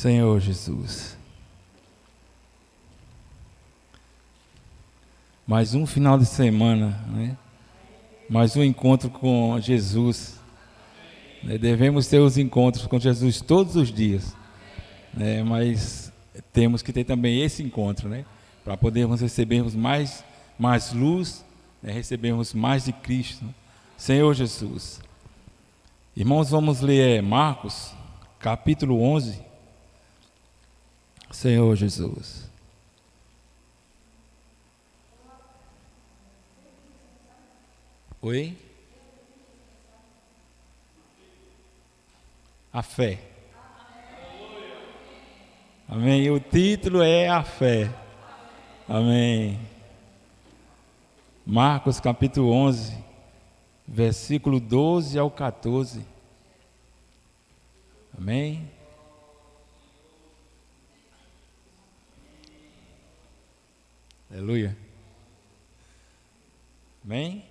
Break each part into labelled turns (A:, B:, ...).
A: Senhor Jesus. Mais um final de semana, né? Mais um encontro com Jesus. Devemos ter os encontros com Jesus todos os dias, né? Mas temos que ter também esse encontro, né? Para podermos recebermos mais luz, né? Recebermos mais de Cristo. Senhor Jesus. Irmãos, vamos ler Marcos, capítulo 11. Senhor Jesus. Oi? A fé. Amém. O título é a fé. Amém. Marcos capítulo 11, versículo 12 ao 14. Amém. Aleluia. Amém.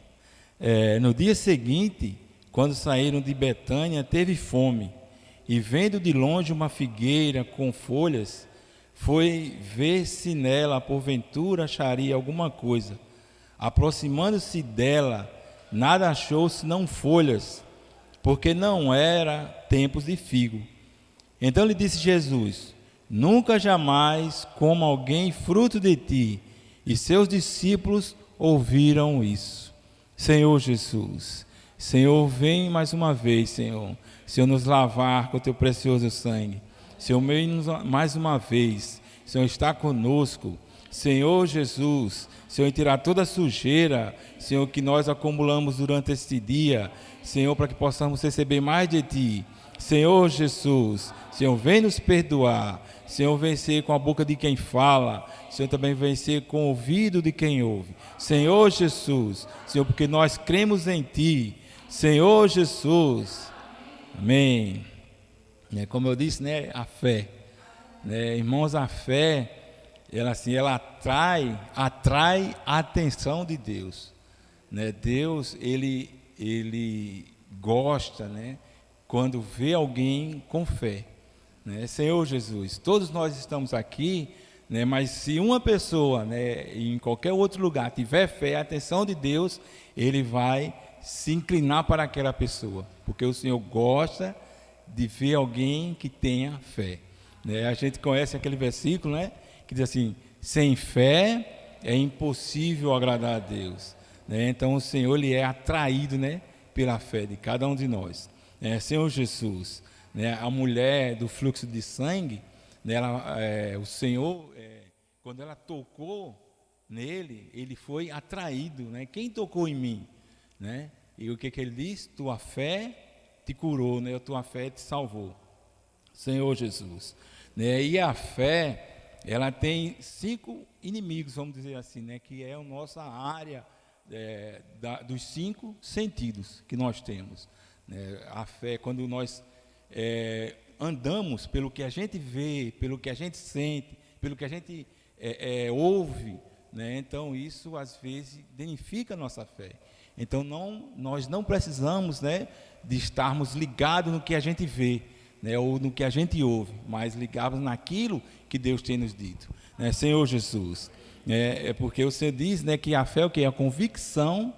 A: No dia seguinte, quando saíram de Betânia, teve fome, e vendo de longe uma figueira com folhas, foi ver se nela, porventura, acharia alguma coisa. Aproximando-se dela, nada achou senão folhas, porque não era tempos de figo. Então lhe disse Jesus: nunca jamais coma alguém fruto de ti. E seus discípulos ouviram isso. Senhor Jesus, Senhor, vem mais uma vez, Senhor, nos lavar com o teu precioso sangue. Senhor, mais uma vez, Senhor, está conosco. Senhor Jesus, Senhor, tirar toda a sujeira, Senhor, que nós acumulamos durante este dia, Senhor, para que possamos receber mais de ti. Senhor Jesus, Senhor, vem nos perdoar. Senhor, vencer com a boca de quem fala. Senhor, também vencer com o ouvido de quem ouve. Senhor Jesus, Senhor, porque nós cremos em Ti. Senhor Jesus. Amém. Como eu disse, né, a fé. Irmãos, a fé, ela atrai a atenção de Deus. Deus, Ele gosta, né, quando vê alguém com fé. Senhor Jesus, todos nós estamos aqui, mas se uma pessoa, em qualquer outro lugar tiver fé, a atenção de Deus, Ele vai se inclinar para aquela pessoa, porque o Senhor gosta de ver alguém que tenha fé. A gente conhece aquele versículo, que diz assim: sem fé é impossível agradar a Deus. Então o Senhor, Ele é atraído, pela fé de cada um de nós. Senhor Jesus, a mulher do fluxo de sangue, o Senhor, quando ela tocou nele, ele foi atraído. Quem tocou em mim? E o que ele diz? Tua fé te curou, a tua fé te salvou. Senhor Jesus. E a fé, ela tem 5 inimigos, vamos dizer assim, que é a nossa área dos 5 sentidos que nós temos. A fé, quando nós andamos pelo que a gente vê, pelo que a gente sente, pelo que a gente ouve, então isso às vezes danifica a nossa fé. Então nós não precisamos, de estarmos ligados no que a gente vê, ou no que a gente ouve, mas ligados naquilo que Deus tem nos dito. Senhor Jesus, porque o Senhor diz, que a fé é o que? A convicção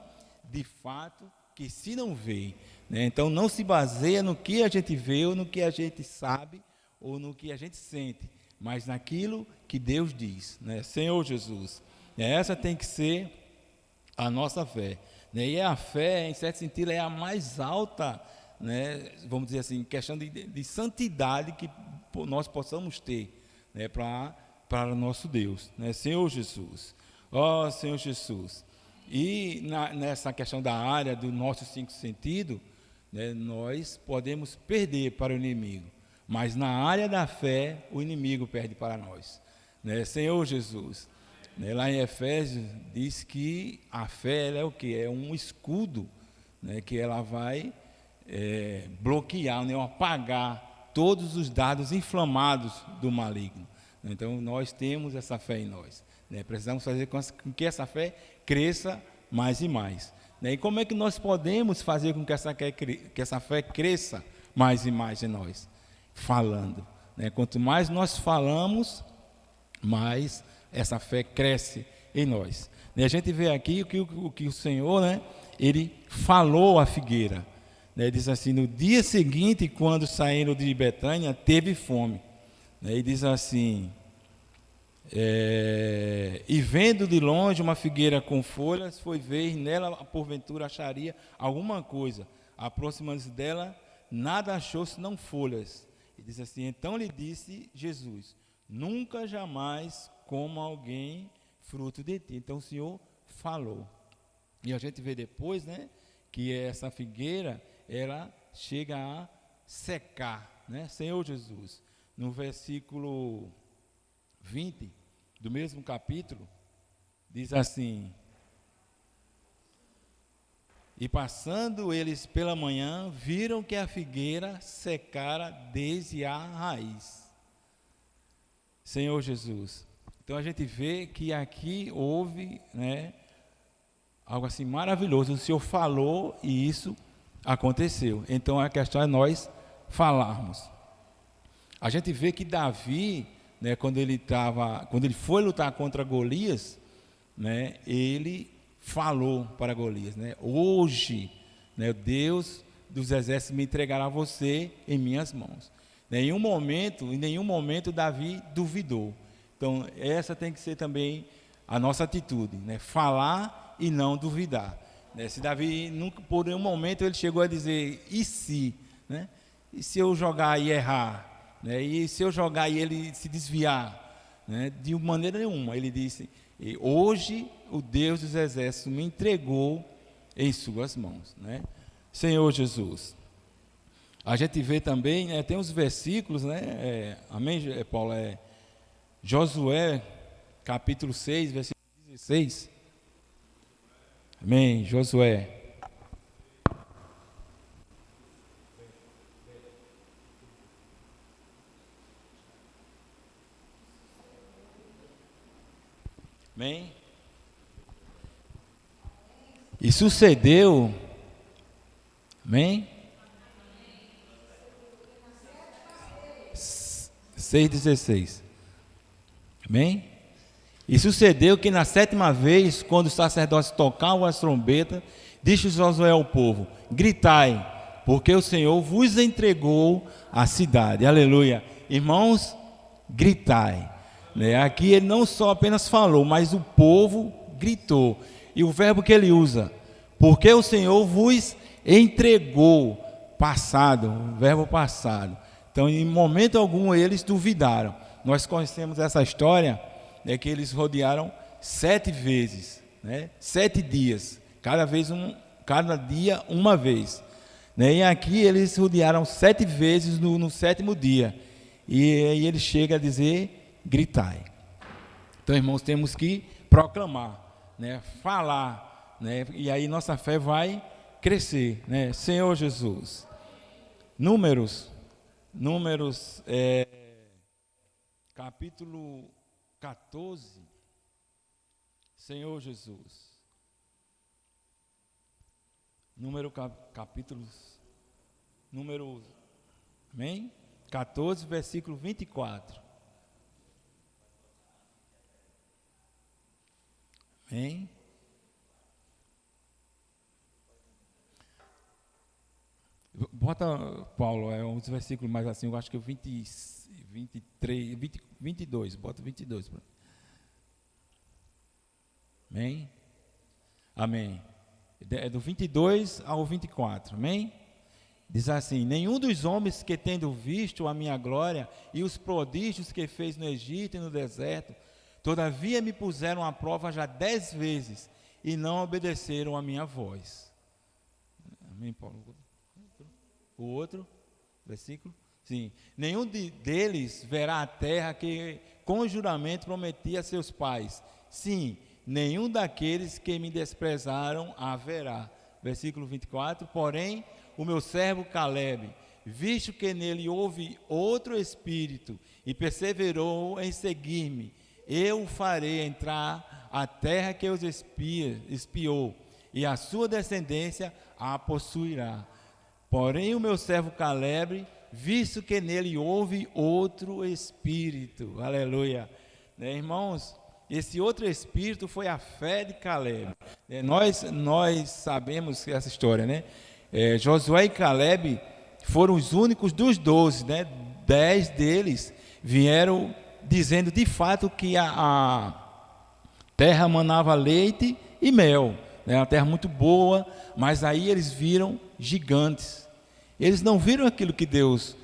A: de fato que se não vê. Então não se baseia no que a gente vê, ou no que a gente sabe, ou no que a gente sente, mas naquilo que Deus diz. Senhor Jesus, essa tem que ser a nossa fé. E a fé, em certo sentido, é a mais alta, vamos dizer assim, questão de santidade que nós possamos ter, para o nosso Deus. Senhor Jesus, ó Senhor Jesus. E nessa questão da área dos nossos 5 sentidos, nós podemos perder para o inimigo, mas na área da fé, o inimigo perde para nós. Senhor Jesus, lá em Efésios diz que a fé, ela é o que? É um escudo, que ela vai bloquear, ou apagar todos os dados inflamados do maligno. Então nós temos essa fé em nós. Precisamos fazer com que essa fé cresça mais e mais. E como é que nós podemos fazer com que essa fé cresça mais e mais em nós? Falando. né? Quanto mais nós falamos, mais essa fé cresce em nós. E a gente vê aqui o que o Senhor, né, ele falou à figueira, né? Diz assim: no dia seguinte, quando saíram de Betânia, teve fome, né? E diz assim: e vendo de longe uma figueira com folhas, foi ver e nela porventura acharia alguma coisa. Aproximando-se dela, nada achou senão folhas. E diz assim: então lhe disse Jesus: nunca jamais coma alguém fruto de ti. Então o Senhor falou. E a gente vê depois, né, que essa figueira, ela chega a secar, né? Senhor Jesus, no versículo 20 do mesmo capítulo, diz assim: e passando eles pela manhã, viram que a figueira secara desde a raiz. Senhor Jesus. Então a gente vê que aqui houve, né, algo assim maravilhoso. O Senhor falou e isso aconteceu. Então a questão é nós falarmos. A gente vê que Davi, né, quando ele foi lutar contra Golias, né, ele falou para Golias, né, hoje, né, Deus dos exércitos me entregará você em minhas mãos. Em nenhum momento Davi duvidou. Então essa tem que ser também a nossa atitude, né, falar e não duvidar, né? Se Davi nunca, por um momento, ele chegou a dizer: e se, né? E se eu jogar e errar, né? E se eu jogar e ele se desviar, né? De maneira nenhuma. Ele disse: hoje o Deus dos exércitos me entregou em suas mãos, né? Senhor Jesus. A gente vê também, né, tem os versículos, né? Amém, Paulo? Josué capítulo 6, versículo 16. Amém, Josué. Amém. E sucedeu, amém? 6,16. Amém? E sucedeu que na 7ª vez, quando os sacerdotes tocavam as trombetas, disse Josué ao povo: gritai, porque o Senhor vos entregou a cidade. Aleluia. Irmãos, gritai, né? Aqui ele não só apenas falou, mas o povo gritou. E o verbo que ele usa: porque o Senhor vos entregou, passado, o verbo passado. Então, em momento algum, eles duvidaram. Nós conhecemos essa história, né, que eles rodearam 7 vezes, né, 7 dias, cada dia uma vez, né, e aqui eles rodearam 7 vezes no 7º dia, e aí ele chega a dizer: gritai. Então, irmãos, temos que proclamar, né, falar, né, e aí nossa fé vai crescer, né? Senhor Jesus. Números, capítulo 14, Senhor Jesus. Amém? 14, versículo 24. Amém? Bota, Paulo, uns versículos mais assim, eu acho que 22, bota 22. Amém? Amém. É do 22 ao 24, amém? Diz assim: nenhum dos homens que tendo visto a minha glória e os prodígios que fez no Egito e no deserto, todavia me puseram à prova já 10 vezes e não obedeceram a minha voz. Amém, Paulo? O outro versículo? Sim. Nenhum deles verá a terra que com juramento prometi a seus pais. Sim, nenhum daqueles que me desprezaram haverá. Versículo 24. Porém, o meu servo Caleb, visto que nele houve outro espírito e perseverou em seguir-me, eu o farei entrar a terra que os espiou, e a sua descendência a possuirá. Porém o meu servo Caleb visto que nele houve outro espírito. Aleluia. Né, irmãos, esse outro espírito foi a fé de Caleb. Nós sabemos essa história, né? Josué e Caleb foram os únicos dos 12, né? 10 deles vieram dizendo de fato que a terra manava leite e mel, né? Uma terra muito boa, mas aí eles viram gigantes. Eles não viram aquilo que Deus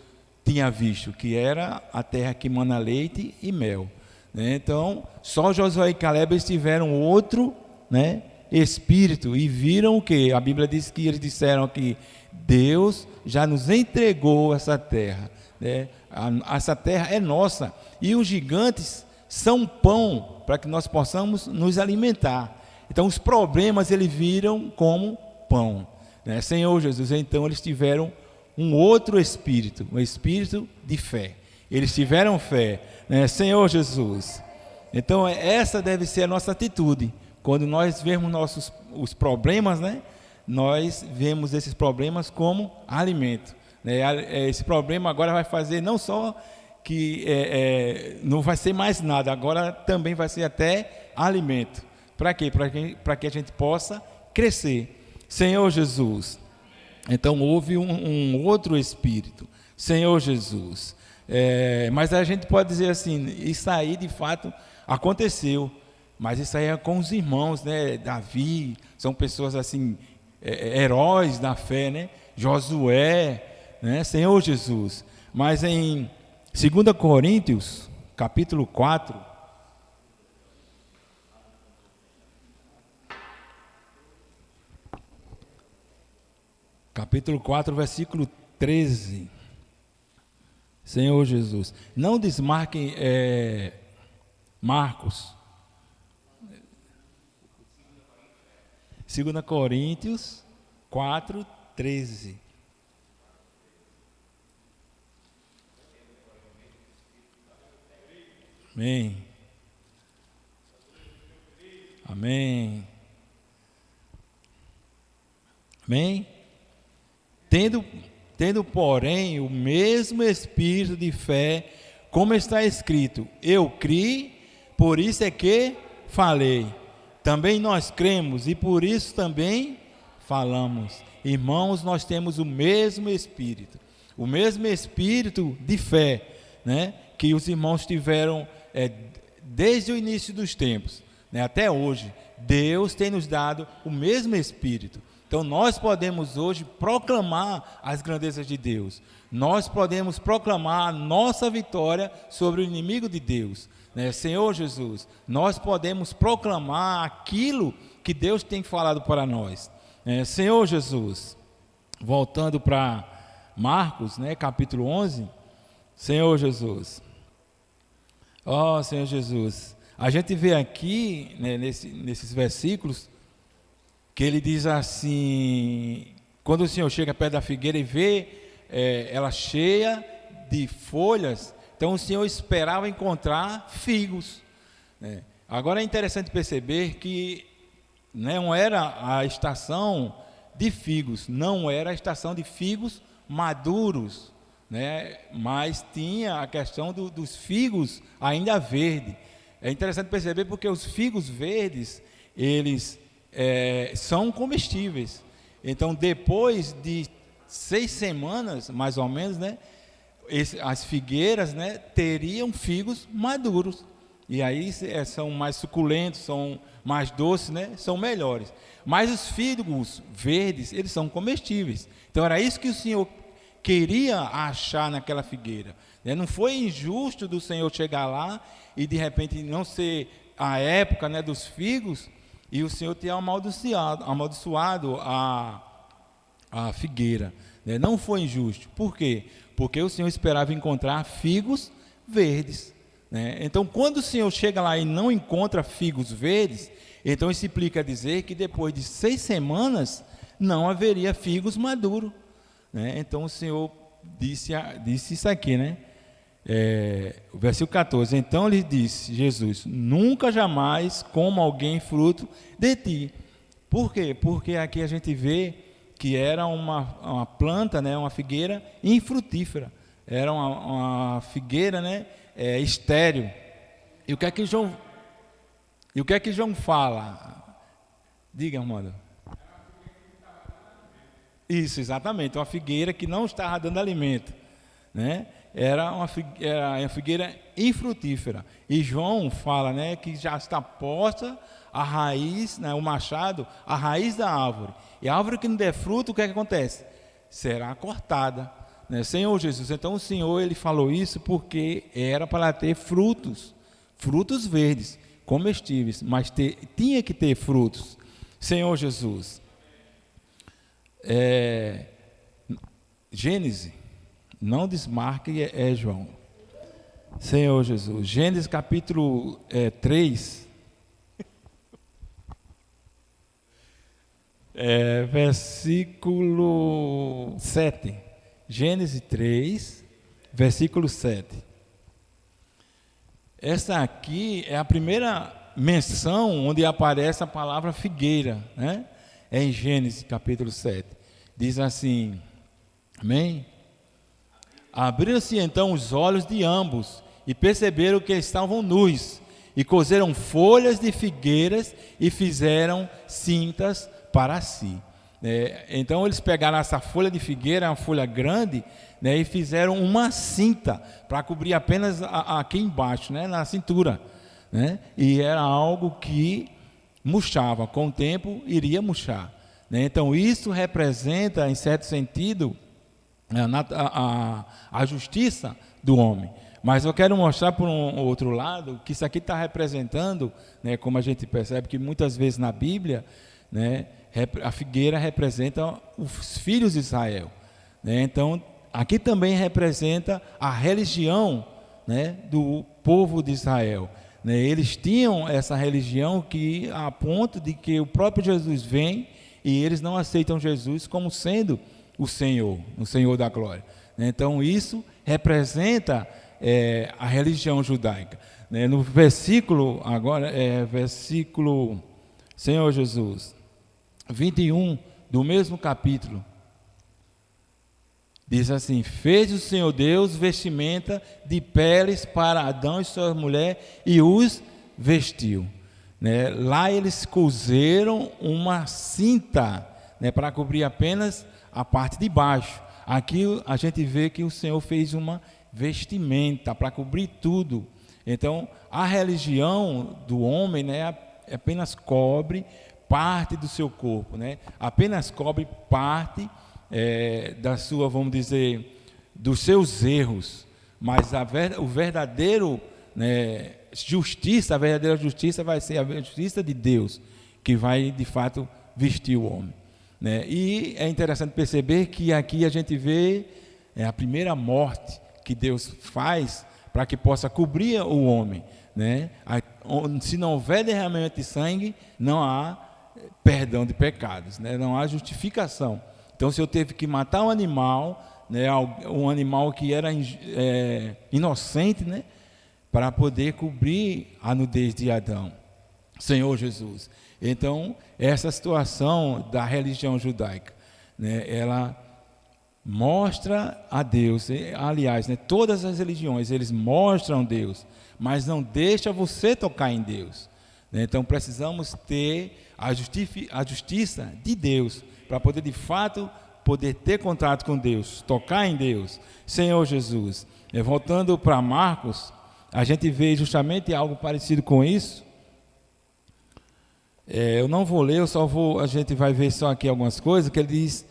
A: tinha visto, que era a terra que mana leite e mel, né? Então, só Josué e Caleb eles tiveram outro, né, espírito e viram o que? A Bíblia diz que eles disseram que Deus já nos entregou essa terra, né? Essa terra é nossa e os gigantes são pão para que nós possamos nos alimentar. Então os problemas eles viram como pão, né? Senhor Jesus, então eles tiveram um outro espírito, um espírito de fé. Eles tiveram fé, né? Senhor Jesus. Então essa deve ser a nossa atitude. Quando nós vemos os problemas, né? Nós vemos esses problemas como alimento, né? Esse problema agora vai fazer não só que não vai ser mais nada, agora também vai ser até alimento. Para quê? Para que a gente possa crescer. Senhor Jesus. Então houve um outro espírito. Senhor Jesus. Mas a gente pode dizer assim, isso aí de fato aconteceu. Mas isso aí é com os irmãos, né? Davi, são pessoas assim, heróis da fé, né? Josué, né? Senhor Jesus. Mas em 2 Coríntios, capítulo 4, versículo 13. Senhor Jesus. Não desmarquem Marcos. 2 Coríntios 4, 13. Amém. Amém. Amém. Tendo, porém, o mesmo espírito de fé, como está escrito, eu criei, por isso é que falei. Também nós cremos e por isso também falamos. Irmãos, nós temos o mesmo espírito de fé, né? Que os irmãos tiveram desde o início dos tempos, né? Até hoje. Deus tem nos dado o mesmo espírito. Então nós podemos hoje proclamar as grandezas de Deus. Nós podemos proclamar a nossa vitória sobre o inimigo de Deus, né? Senhor Jesus, nós podemos proclamar aquilo que Deus tem falado para nós, né? Senhor Jesus, voltando para Marcos, né, capítulo 11, Senhor Jesus, ó Senhor Jesus, a gente vê aqui, né, nesses versículos, que ele diz assim, quando o Senhor chega perto da figueira e vê ela cheia de folhas, então o Senhor esperava encontrar figos, né? Agora é interessante perceber que não era a estação de figos, não era a estação de figos maduros, né? Mas tinha a questão dos figos ainda verdes. É interessante perceber porque os figos verdes, eles são comestíveis. Então depois de 6 semanas, mais ou menos, né, as figueiras, né, teriam figos maduros, e aí são mais suculentos, são mais doces, né, são melhores. Mas os figos verdes, eles são comestíveis. Então era isso que o Senhor queria achar naquela figueira, né? Não foi injusto do Senhor chegar lá e de repente não ser a época, né, dos figos, e o Senhor ter amaldiçoado a figueira, né? Não foi injusto. Por quê? Porque o Senhor esperava encontrar figos verdes, né? Então quando o Senhor chega lá e não encontra figos verdes, então isso implica dizer que depois de 6 semanas não haveria figos maduros, né? Então o Senhor disse isso aqui, né? O versículo 14, então lhe disse Jesus, nunca jamais coma alguém fruto de ti. Por quê? Porque aqui a gente vê que era uma planta, né, uma figueira infrutífera, era uma figueira, né, estéril. E o que é que João fala? Diga, Armando. Isso, exatamente, uma figueira que não estava dando alimento, né? Era uma figueira infrutífera. E João fala, né, que já está posta a raiz, né, o machado, a raiz da árvore. E a árvore que não der fruto, o que é que acontece? Será cortada, né? Senhor Jesus. Então o Senhor, ele falou isso porque era para ter frutos verdes, comestíveis, mas tinha que ter frutos. Senhor Jesus. Gênesis, não desmarque, João. Senhor Jesus. Gênesis capítulo 3, versículo 7. Gênesis 3, versículo 7. Essa aqui é a primeira menção onde aparece a palavra figueira, né? É em Gênesis capítulo 7. Diz assim, amém? Abriram-se então os olhos de ambos e perceberam que estavam nus, e coseram folhas de figueiras e fizeram cintas para si. Então eles pegaram essa folha de figueira, uma folha grande, né, e fizeram uma cinta para cobrir apenas aqui embaixo, né, na cintura, né, e era algo que murchava, com o tempo iria murchar, né. Então isso representa, em certo sentido, a justiça do homem. Mas eu quero mostrar por um outro lado que isso aqui está representando, né, como a gente percebe que muitas vezes na Bíblia, né, a figueira representa os filhos de Israel, né? Então aqui também representa a religião, né, do povo de Israel, né? Eles tinham essa religião que a ponto de que o próprio Jesus vem e eles não aceitam Jesus como sendo o Senhor da glória, né? Então isso representa a religião judaica, né? No versículo agora versículo, Senhor Jesus, 21 do mesmo capítulo, diz assim: fez o Senhor Deus vestimenta de peles para Adão e sua mulher e os vestiu, né? Lá eles cozeram uma cinta, né, para cobrir apenas a parte de baixo. Aqui a gente vê que o Senhor fez uma vestimenta para cobrir tudo. Então a religião do homem, né, apenas cobre parte do seu corpo, né? Apenas cobre parte da sua, vamos dizer, dos seus erros, mas o verdadeiro, né, justiça, a verdadeira justiça vai ser a justiça de Deus, que vai de fato vestir o homem, né? E é interessante perceber que aqui a gente vê a primeira morte que Deus faz para que possa cobrir o homem, né? Se não houver derramamento de sangue, não há perdão de pecados, né? Não há justificação. Então, se eu teve que matar um animal, né, um animal que era inocente, né, para poder cobrir a nudez de Adão, Senhor Jesus. Então, essa situação da religião judaica, né, ela mostra a Deus. Aliás, né, todas as religiões, eles mostram Deus, mas não deixa você tocar em Deus. Então precisamos ter a justiça de Deus para poder de fato poder ter contato com Deus, tocar em Deus. Senhor Jesus. Voltando para Marcos, a gente vê justamente algo parecido com isso. Eu não vou ler, a gente vai ver só aqui algumas coisas, que ele diz,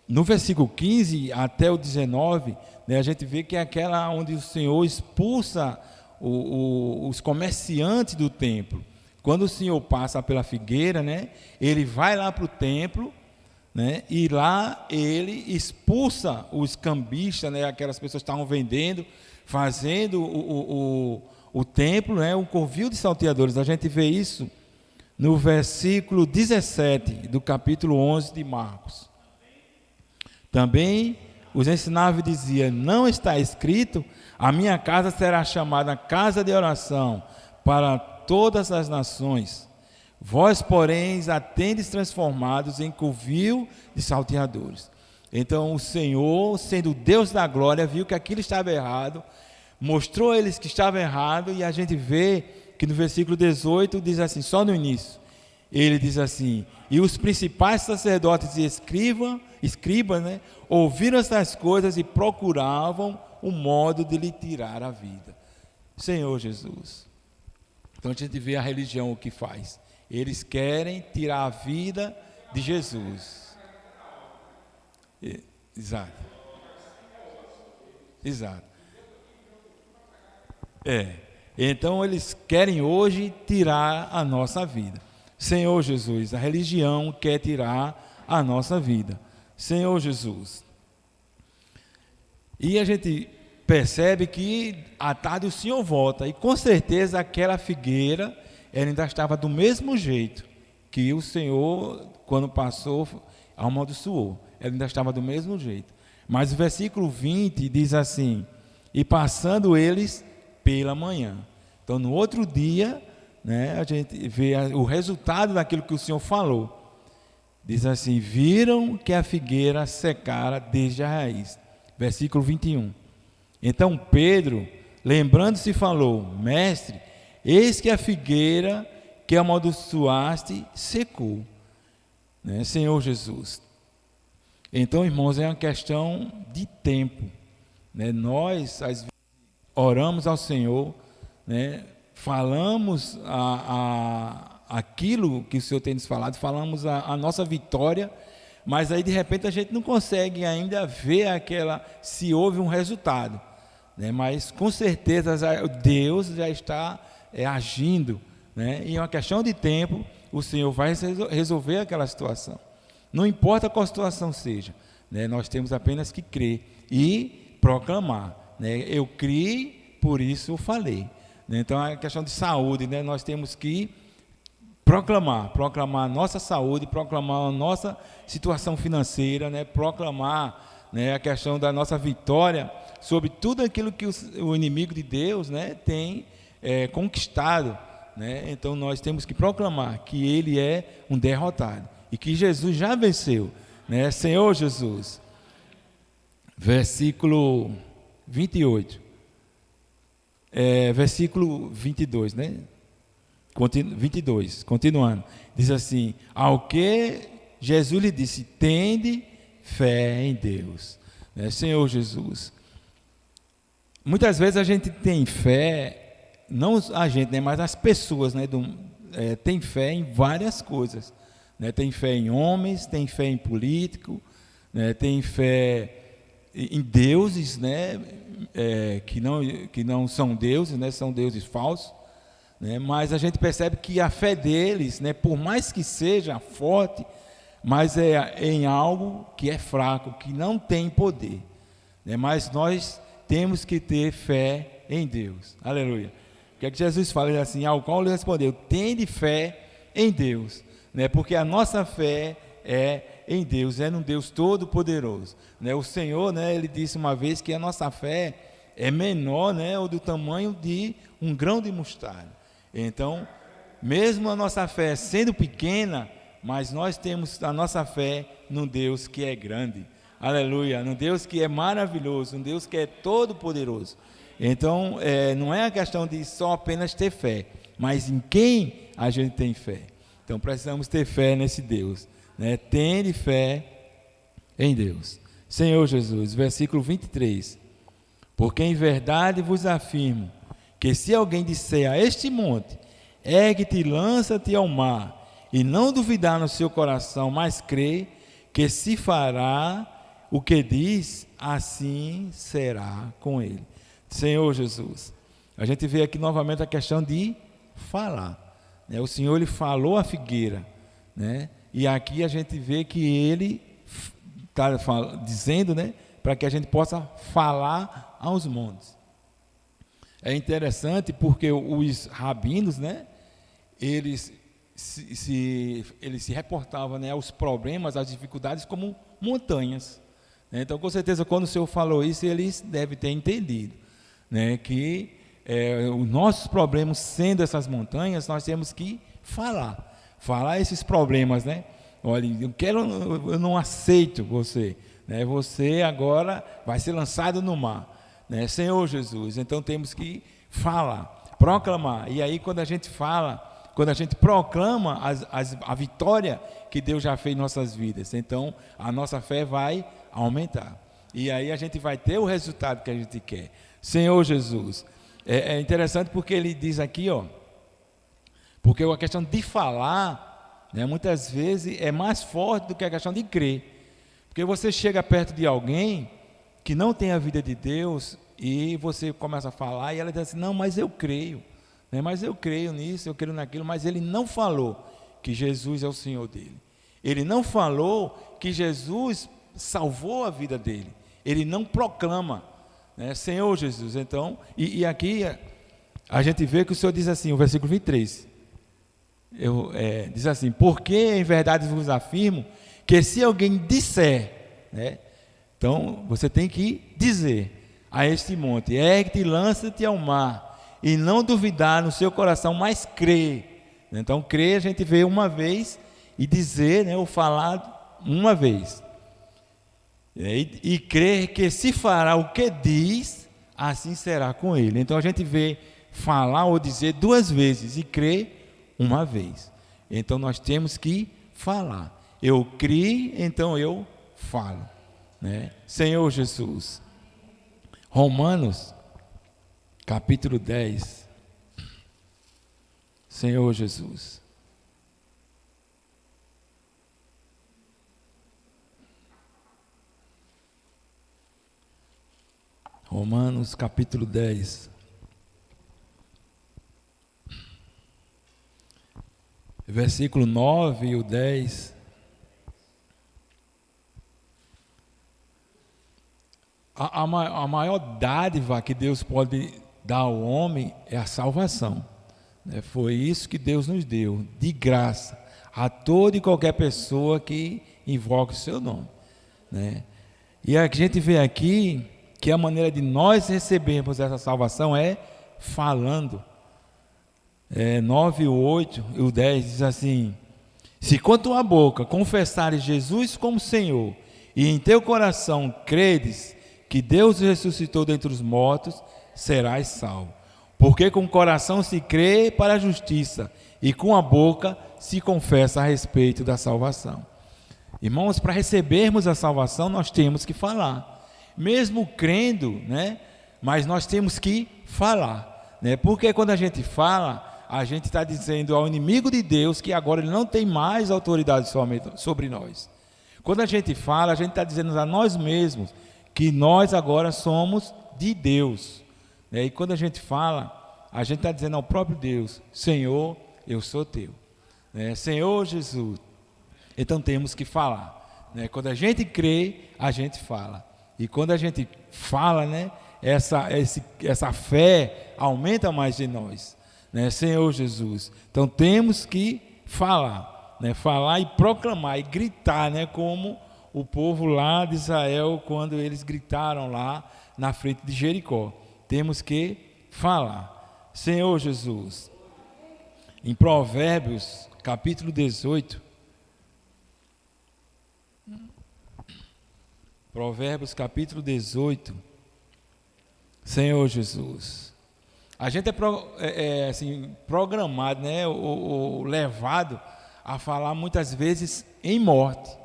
A: no versículo 15 até o 19, né, a gente vê que é aquela onde o Senhor expulsa os comerciantes do templo. Quando o Senhor passa pela figueira, né, ele vai lá para o templo, né, e lá ele expulsa os cambistas, né, aquelas pessoas que estavam vendendo, fazendo o templo, né, um covil de salteadores. A gente vê isso no versículo 17 do capítulo 11 de Marcos. Também os ensinava e dizia: não está escrito, a minha casa será chamada casa de oração para todas as nações. Vós, porém, a tendes transformados em covil de salteadores. Então o Senhor, sendo o Deus da glória, viu que aquilo estava errado, mostrou a eles que estava errado, e a gente vê que no versículo 18 diz assim, só no início, ele diz assim: e os principais sacerdotes e escribas, né, ouviram essas coisas e procuravam o modo de lhe tirar a vida. Senhor Jesus. Então a gente vê a religião o que faz. Eles querem tirar a vida de Jesus. Exato. Exato. Então eles querem hoje tirar a nossa vida. Senhor Jesus, a religião quer tirar a nossa vida. Senhor Jesus. E a gente percebe que à tarde o Senhor volta, e com certeza aquela figueira, ela ainda estava do mesmo jeito que o Senhor, quando passou, amaldiçoou. Ela ainda estava do mesmo jeito. Mas o versículo 20 diz assim: e passando eles pela manhã. Então no outro dia, né, a gente vê o resultado daquilo que o Senhor falou. Diz assim: viram que a figueira secara desde a raiz. Versículo 21. Então Pedro, lembrando-se, falou: mestre, eis que a figueira que amaldiçoaste secou. Né, Senhor Jesus. Então, irmãos, é uma questão de tempo. Né? Nós, às vezes, oramos ao Senhor, né? Falamos aquilo que o Senhor tem nos falado, falamos a nossa vitória, mas aí de repente a gente não consegue ainda ver se houve um resultado, né? Mas com certeza Deus já está agindo, né? E é uma questão de tempo, o Senhor vai resolver aquela situação, não importa qual situação seja, né? Nós temos apenas que crer e proclamar, né? Eu criei, por isso eu falei. Então, a questão de saúde, né? Nós temos que proclamar a nossa saúde, proclamar a nossa situação financeira, né? Proclamar, né, a questão da nossa vitória sobre tudo aquilo que o inimigo de Deus, né, tem conquistado. Né? Então, nós temos que proclamar que ele é um derrotado e que Jesus já venceu. Né? Senhor Jesus. Versículo 28. Versículo 22, né? 22, continuando, diz assim: ao que Jesus lhe disse, tende fé em Deus, né? Senhor Jesus. Muitas vezes a gente tem fé, não a gente, né, mas as pessoas, né, tem fé em várias coisas, né? Tem fé em homens, tem fé em político, né? Tem fé em deuses, né? Que não são deuses, né? São deuses falsos, né? Mas a gente percebe que a fé deles, né, por mais que seja forte, mas é em algo que é fraco, que não tem poder, né? Mas nós temos que ter fé em Deus. Aleluia. O que é que Jesus fala? Ele assim: ao qual ele respondeu, tende fé em Deus, né? Porque a nossa fé é em Deus, é num Deus todo-poderoso, né? O Senhor, né, ele disse uma vez que a nossa fé é menor, né, ou do tamanho de um grão de mostarda. Então, mesmo a nossa fé sendo pequena, mas nós temos a nossa fé num Deus que é grande, aleluia, num Deus que é maravilhoso, um Deus que é todo-poderoso. Então, não é a questão de só apenas ter fé, mas em quem a gente tem fé. Então, precisamos ter fé nesse Deus, né? Tende fé em Deus. Senhor Jesus, versículo 23. Porque em verdade vos afirmo, que se alguém disser a este monte, ergue-te e lança-te ao mar, e não duvidar no seu coração, mas crê que se fará o que diz, assim será com ele. Senhor Jesus, a gente vê aqui novamente a questão de falar, né? O Senhor, ele falou a figueira, né? E aqui a gente vê que ele está dizendo, né, para que a gente possa falar aos montes. É interessante porque os rabinos, né, eles se reportavam, né, aos problemas, às dificuldades como montanhas, né? Então, com certeza, quando o Senhor falou isso, eles devem ter entendido, né, que os nossos problemas, sendo essas montanhas, nós temos que falar esses problemas, né? Olha, eu não aceito você, né? Você agora vai ser lançado no mar, né? Senhor Jesus. Então temos que falar, proclamar. E aí quando a gente fala, quando a gente proclama a vitória que Deus já fez em nossas vidas, então a nossa fé vai aumentar. E aí a gente vai ter o resultado que a gente quer. Senhor Jesus. É interessante porque ele diz aqui, ó, porque a questão de falar, né, muitas vezes é mais forte do que a questão de crer. Porque você chega perto de alguém que não tem a vida de Deus e você começa a falar e ela diz assim, não, mas eu creio, né, mas eu creio nisso, eu creio naquilo, mas ele não falou que Jesus é o Senhor dele. Ele não falou que Jesus salvou a vida dele. Ele não proclama, né, Senhor Jesus. Então, e aqui a gente vê que o Senhor diz assim, o versículo 23, diz assim, porque em verdade vos afirmo que se alguém disser, né, então você tem que dizer a este monte, ergue-te e lança-te ao mar, e não duvidar no seu coração, mas crer. Então crer a gente vê uma vez e dizer, né, ou falar uma vez, e crer que se fará o que diz, assim será com ele. Então a gente vê falar ou dizer duas vezes e crer uma vez. Então nós temos que falar. Eu criei, então eu falo, né? Senhor Jesus. Romanos capítulo 10. Senhor Jesus. Romanos capítulo 10. Versículo 9 e o 10. A maior dádiva que Deus pode dar ao homem é a salvação, né? Foi isso que Deus nos deu, de graça, a toda e qualquer pessoa que invoque o seu nome, né? E a gente vê aqui que a maneira de nós recebermos essa salvação é falando. 9, o 8 e o 10 diz assim, se com tua boca confessares Jesus como Senhor, e em teu coração credes que Deus ressuscitou dentre os mortos, serás salvo. Porque com o coração se crê para a justiça, e com a boca se confessa a respeito da salvação. Irmãos, para recebermos a salvação, nós temos que falar. Mesmo crendo, né? Mas nós temos que falar, né? Porque quando a gente fala, a gente está dizendo ao inimigo de Deus que agora ele não tem mais autoridade sobre nós. Quando a gente fala, a gente está dizendo a nós mesmos que nós agora somos de Deus, né? E quando a gente fala, a gente está dizendo ao próprio Deus, Senhor, eu sou teu, né? Senhor Jesus. Então temos que falar, né? Quando a gente crê, a gente fala. E quando a gente fala, né, essa fé aumenta mais em nós, né? Senhor Jesus. Então temos que falar, né? Falar e proclamar e gritar, né? Como o povo lá de Israel, quando eles gritaram lá na frente de Jericó. Temos que falar. Senhor Jesus. Em Provérbios, capítulo 18. Provérbios, capítulo 18. Senhor Jesus. A gente assim, programado, né? Ou levado a falar muitas vezes em morte.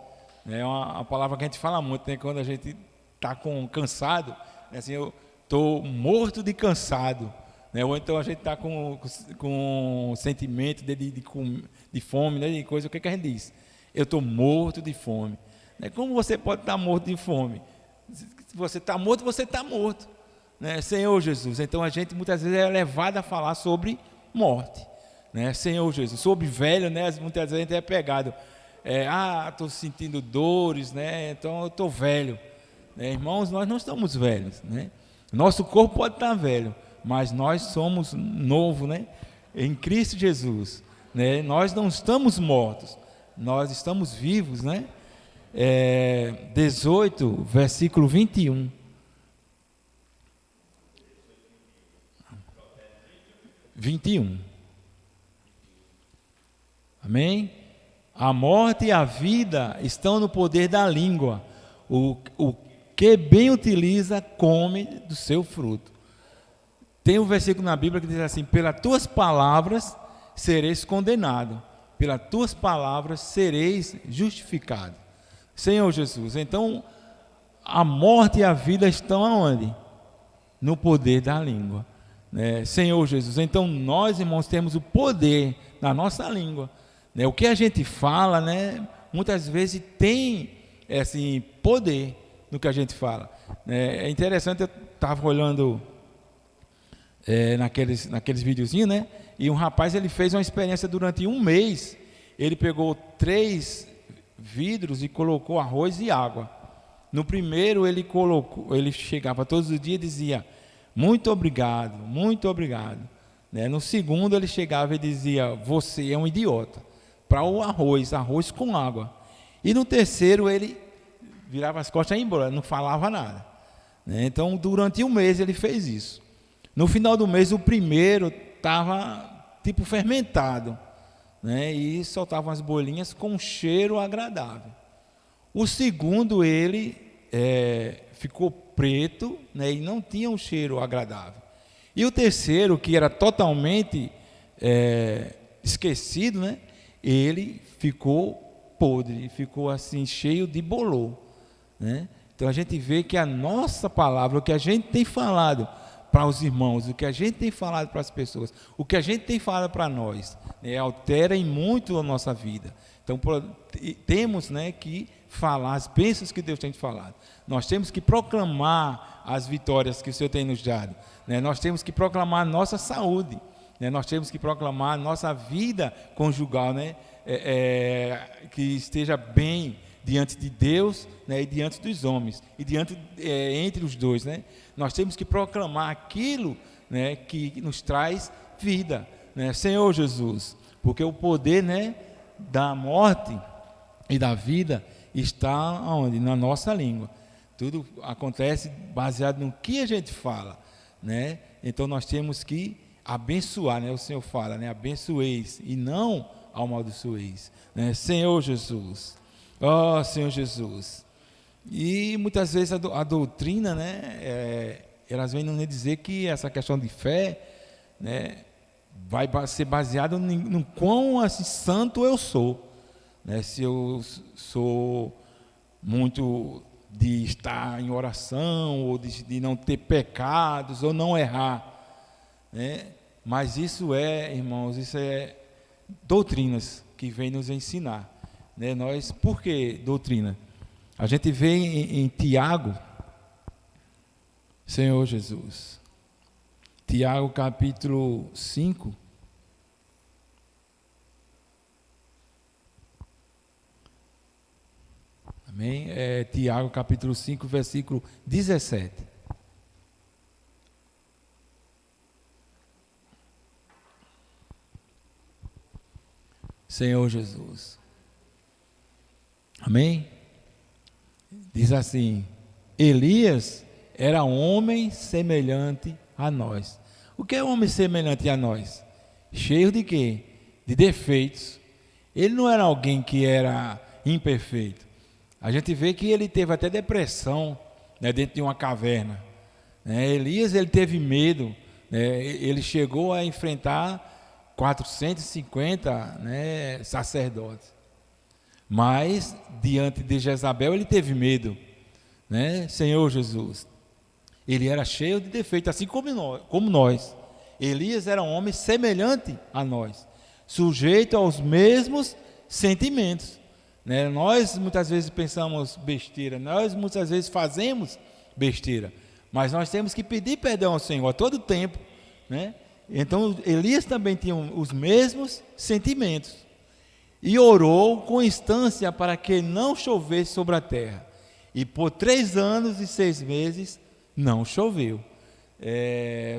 A: É uma palavra que a gente fala muito, né? Quando a gente está cansado, né? Assim, eu estou morto de cansado, né? Ou então a gente está com sentimento de fome, né? De coisa, o que a gente diz? Eu estou morto de fome, né? Como você pode estar morto de fome? Se você está morto, você está morto, né? Senhor Jesus. Então a gente muitas vezes é levado a falar sobre morte, né? Senhor Jesus. Sobre velho, né? Muitas vezes a gente é pegado. Estou sentindo dores, né? Então eu estou velho, né? Irmãos, nós não estamos velhos, né? Nosso corpo pode estar velho, mas nós somos novo, né? Em Cristo Jesus, né? Nós não estamos mortos, nós estamos vivos, né? 18, versículo 21. Amém? A morte e a vida estão no poder da língua. o que bem utiliza, come do seu fruto. Tem um versículo na Bíblia que diz assim: pelas tuas palavras sereis condenado, pelas tuas palavras sereis justificado. Senhor Jesus, então a morte e a vida estão aonde? No poder da língua, né? Senhor Jesus, então nós, irmãos, temos o poder na nossa língua, né? O que a gente fala, né, muitas vezes tem assim, poder no que a gente fala, né? É interessante, eu estava olhando naqueles videozinhos, né? E um rapaz, ele fez uma experiência durante um mês. Ele pegou 3 vidros e colocou arroz e água. No primeiro ele chegava todos os dias e dizia: muito obrigado, né? No segundo ele chegava e dizia: você é um idiota, para o arroz com água. E no terceiro ele virava as costas e ia embora, não falava nada, né? Então durante um mês ele fez isso. No final do mês, o primeiro estava tipo fermentado, né? E soltava umas bolinhas com um cheiro agradável. O segundo, ele ficou preto, né? E não tinha um cheiro agradável. E o terceiro, que era totalmente esquecido, né? Ele ficou podre, ficou assim cheio de bolor, né? Então a gente vê que a nossa palavra, o que a gente tem falado para os irmãos, o que a gente tem falado para as pessoas, o que a gente tem falado para nós, né, altera em muito a nossa vida. Então temos, né, que falar as bênçãos que Deus tem falado. Nós temos que proclamar as vitórias que o Senhor tem nos dado, né? Nós temos que proclamar a nossa saúde, né? Nós temos que proclamar a nossa vida conjugal, né? Que esteja bem diante de Deus, né, e diante dos homens, e entre os dois, né? Nós temos que proclamar aquilo, né, que nos traz vida, né? Senhor Jesus, porque o poder, né, da morte e da vida está onde? Na nossa língua. Tudo acontece baseado no que a gente fala, né? Então nós temos que abençoar, né? O Senhor fala, né? Abençoeis e não amaldiçoeis, né? Senhor Jesus. Ó Senhor Jesus. E muitas vezes a doutrina, né, elas vêm nos dizer que essa questão de fé, né, vai ser baseada no quão assim, santo eu sou, né? Se eu sou muito de estar em oração, ou de não ter pecados, ou não errar, né? Mas isso irmãos, isso é doutrinas que vêm nos ensinar, né? Por que doutrina? A gente vê em Tiago, Senhor Jesus, Tiago capítulo 5, amém? Tiago capítulo 5, versículo 17. Senhor Jesus, amém? Diz assim: Elias era homem semelhante a nós. O que é homem semelhante a nós? Cheio de quê? De defeitos. Ele não era alguém que era imperfeito. A gente vê que ele teve até depressão, né, dentro de uma caverna, né? Elias, ele teve medo, né? Ele chegou a enfrentar 450, né, sacerdotes. Mas, diante de Jezabel, ele teve medo, né? Senhor Jesus, ele era cheio de defeitos, assim como nós. Elias era um homem semelhante a nós, sujeito aos mesmos sentimentos, né? Nós muitas vezes pensamos besteira, nós muitas vezes fazemos besteira, mas nós temos que pedir perdão ao Senhor a todo tempo, né? Então, Elias também tinha os mesmos sentimentos. E orou com instância para que não chovesse sobre a terra. E por 3 anos e 6 meses não choveu.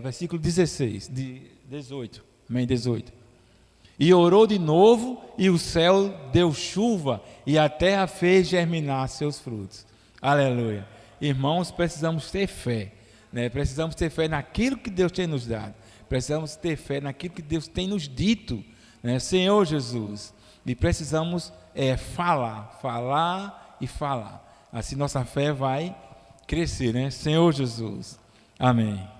A: Versículo 18. Amém, 18. E orou de novo, e o céu deu chuva, e a terra fez germinar seus frutos. Aleluia. Irmãos, precisamos ter fé, né? Precisamos ter fé naquilo que Deus tem nos dado. Precisamos ter fé naquilo que Deus tem nos dito, né? Senhor Jesus. E precisamos falar e falar. Assim nossa fé vai crescer, né? Senhor Jesus. Amém.